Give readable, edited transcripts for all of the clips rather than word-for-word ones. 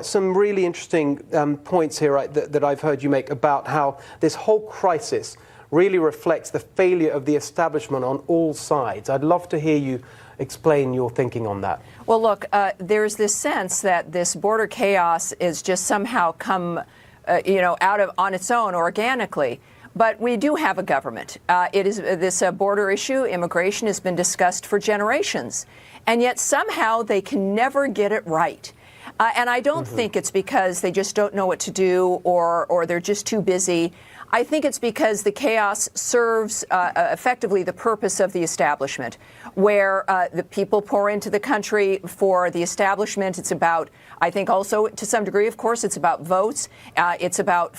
Some really interesting points here, right, that I've heard you make about how this whole crisis really reflects the failure of the establishment on all sides. I'd love to hear you explain your thinking on that. Well, look, there's this sense that this border chaos is just somehow come, out of on its own organically. But we do have a government. It is this border issue, immigration, has been discussed for generations, and yet somehow they can never get it right. And I don't think it's because they just don't know what to do or they're just too busy. I think it's because the chaos serves effectively the purpose of the establishment, where the people pour into the country for the establishment. It's about, I think also to some degree, of course, it's about votes. It's about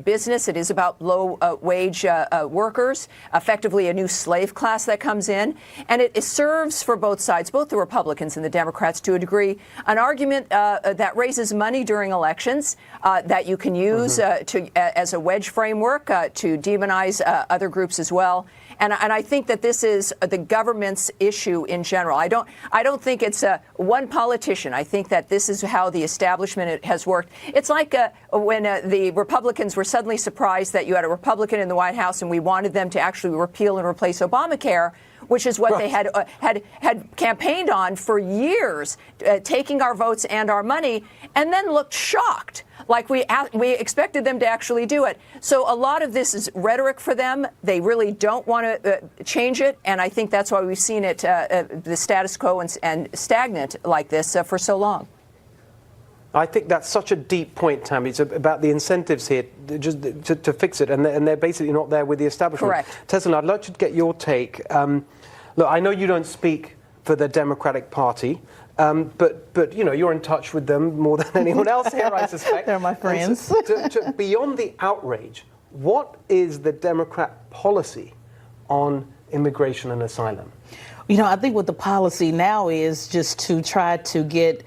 business. It is about low-wage workers, effectively a new slave class that comes in. And it serves for both sides, both the Republicans and the Democrats to a degree, an argument that raises money during elections that you can use as a wedge framework to demonize other groups as well. And I think that this is the government's issue in general. I don't think it's one politician. I think that this is how the establishment has worked. It's like when the Republicans were suddenly surprised that you had a Republican in the White House and we wanted them to actually repeal and replace Obamacare, which is what they had campaigned on for years, taking our votes and our money, and then looked shocked, like we expected them to actually do it. So a lot of this is rhetoric for them. They really don't want to change it, and I think that's why we've seen it, the status quo and stagnant like this for so long. I think that's such a deep point, Tammy. It's about the incentives here just to fix it, and they're basically not there with the establishment. Correct. Tesla, I'd like to get your take. Look, I know you don't speak for the Democratic Party, but you're in touch with them more than anyone else here, I suspect. They're my friends. So, beyond the outrage, what is the Democrat policy on immigration and asylum? I think what the policy now is just to try to get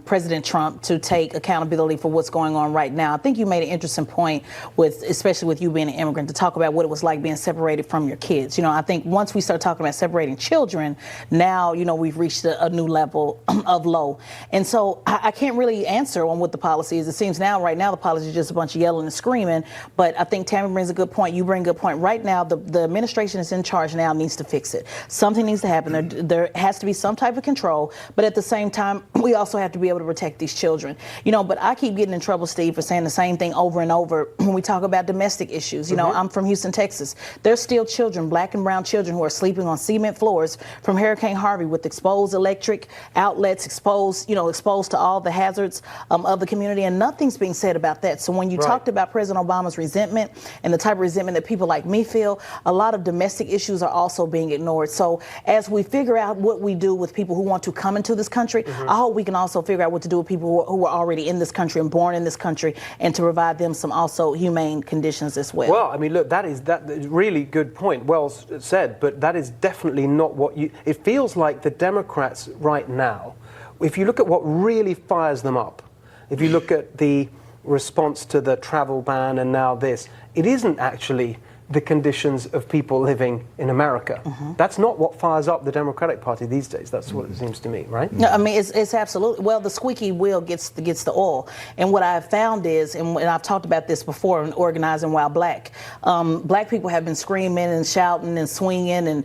President Trump to take accountability for what's going on right now. I think you made an interesting point especially with you being an immigrant, to talk about what it was like being separated from your kids. I think once we start talking about separating children, now, we've reached a new level of low. And so I can't really answer on what the policy is. It seems right now the policy is just a bunch of yelling and screaming. But I think Tammy brings a good point. You bring a good point. Right now, the administration that's in charge now needs to fix it. Something needs to happen. There has to be some type of control, but at the same time, we also have to be able to protect these children. But I keep getting in trouble, Steve, for saying the same thing over and over when we talk about domestic issues. I'm from Houston, Texas. There's still children, black and brown children, who are sleeping on cement floors from Hurricane Harvey with exposed electric outlets, exposed to all the hazards of the community, and nothing's being said about that. So when you talked about President Obama's resentment and the type of resentment that people like me feel, a lot of domestic issues are also being ignored. So as we figure out what we do with people who want to come into this country, I hope we can also figure out what to do with people who are already in this country and born in this country, and to provide them some also humane conditions as well. Well, I mean, look, that is really good point. Well said, but that is definitely not what it feels like the Democrats right now, if you look at what really fires them up, if you look at the response to the travel ban and now this, it isn't actually the conditions of people living in America. That's not what fires up the Democratic Party these days. That's what it seems to me, right? No, I mean, it's absolutely, well, the squeaky wheel gets the oil. And what I've found is, and I've talked about this before in Organizing While Black, black people have been screaming and shouting and swinging and,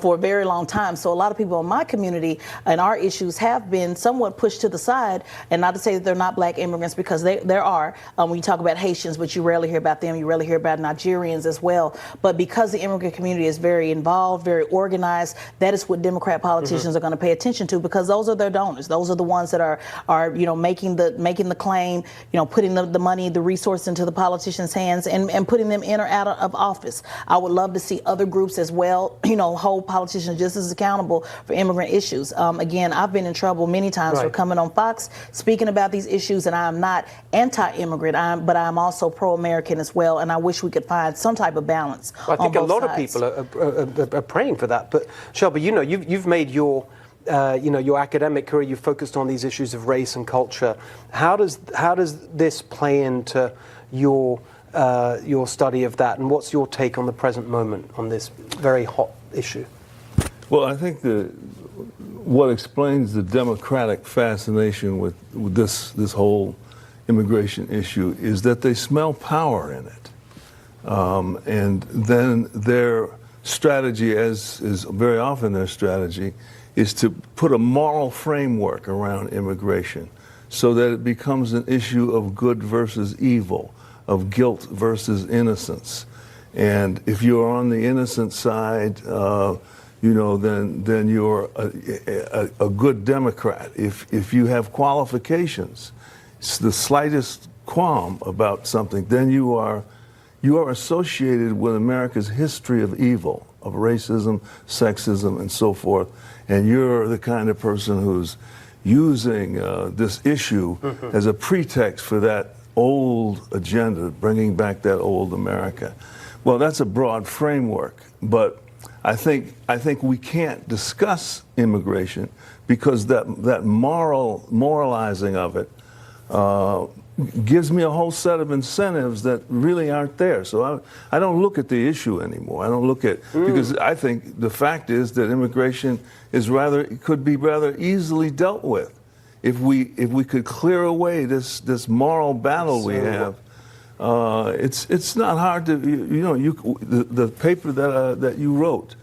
for a very long time. So a lot of people in my community and our issues have been somewhat pushed to the side, and not to say that they're not black immigrants, because there are. When you talk about Haitians, but you rarely hear about them. You rarely hear about Nigerians as well. But because the immigrant community is very involved, very organized, that is what Democrat politicians are going to pay attention to, because those are their donors. Those are the ones that are making the claim, putting the money, the resource into the politicians' hands and putting them in or out of office. I would love to see other groups as well, hold politicians just as accountable for immigrant issues. Again, I've been in trouble many times for coming on Fox, speaking about these issues, and I'm not anti-immigrant, but I'm also pro-American as well, and I wish we could find some type of balance. Well, I think a lot of people are praying for that. But Shelby, you've made your academic career. You've focused on these issues of race and culture. How does this play into your study of that, and what's your take on the present moment on this very hot issue? Well, I think what explains the Democratic fascination with this whole immigration issue is that they smell power in it. And then their strategy, as is very often their strategy, is to put a moral framework around immigration so that it becomes an issue of good versus evil, of guilt versus innocence. And if you're on the innocent side, then you're a good Democrat. If you have qualifications, it's the slightest qualm about something, then you are associated with America's history of evil, of racism, sexism, and so forth. And you're the kind of person who's using this issue as a pretext for that old agenda, bringing back that old America. Well, that's a broad framework, but I think we can't discuss immigration because that moralizing of it gives me a whole set of incentives that really aren't there. So I don't look at the issue anymore. I don't look at because I think the fact is that immigration could be rather easily dealt with if we could clear away this moral battle we have. It's not hard to the paper that you wrote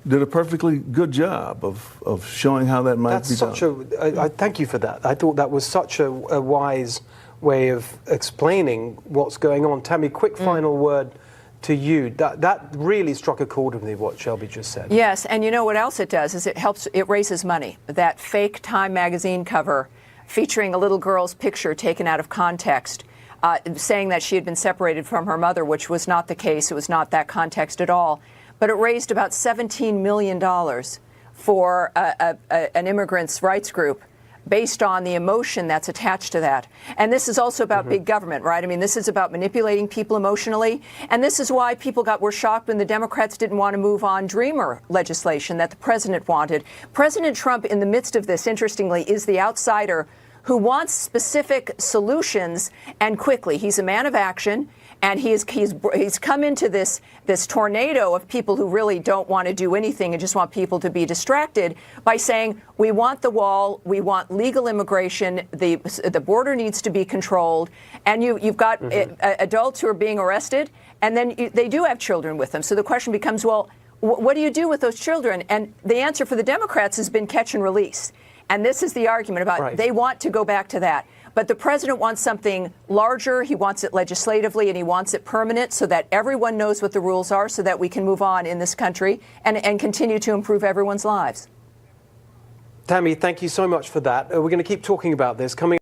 did a perfectly good job of showing how that might be done. I thank you for that. I thought that was such a wise way of explaining what's going on. Tammy, quick final word to you. That really struck a chord with me, what Shelby just said. Yes, and you know what else it does is it raises money. That fake Time magazine cover featuring a little girl's picture taken out of context, saying that she had been separated from her mother, which was not the case. It was not that context at all. But it raised about $17 million for an immigrants' rights group based on the emotion that's attached to that. And this is also about big government, right? I mean, this is about manipulating people emotionally. And this is why people were shocked when the Democrats didn't want to move on Dreamer legislation that the president wanted. President Trump, in the midst of this, interestingly, is the outsider who wants specific solutions and quickly. He's a man of action. And he's come into this tornado of people who really don't want to do anything and just want people to be distracted by saying, we want the wall, we want legal immigration, the border needs to be controlled, and you've got adults who are being arrested, and then they do have children with them. So the question becomes, well, what do you do with those children? And the answer for the Democrats has been catch and release. And this is the argument about they want to go back to that. But the president wants something larger. He wants it legislatively, and he wants it permanent so that everyone knows what the rules are so that we can move on in this country and continue to improve everyone's lives. Tammy, thank you so much for that. We're going to keep talking about this. Coming